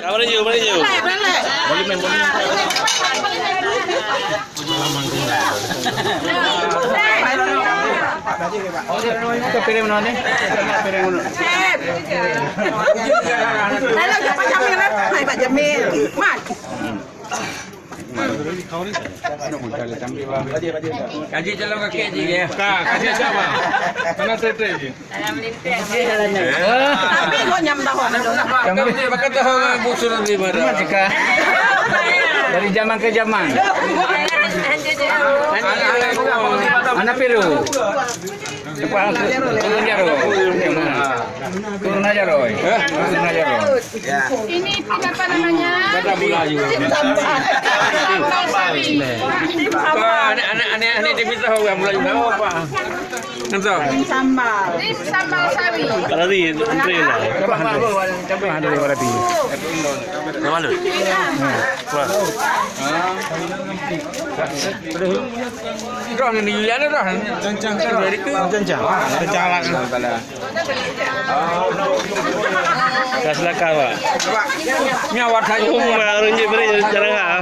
Mana je? Boleh main. Kita piring mana ni? Piring mana? Lalu siapa Jamil? Hai Pak Jamil. Mat. Kaji jalan kaki je. Kasih siapa? Mana trade je? Tapi kau nyam tahu. Kamu ni pakai tahu busur di mana? Dari zaman ke zaman. Anak piru. Turun aja Roy. Ini apa namanya? Kata bola juga. Sambal sawi. Anak dia bisa orang bola juga apa? Nampak? Sambal. Ini sambal sawi. Kalau ni trade lah. Coba ada berarti. Nama lu? Dah ni lihat dah. Cancang dari tu. Kencang lah. Dah selakar pak. Ni awak saja. Rumah orang je beri jarang ah.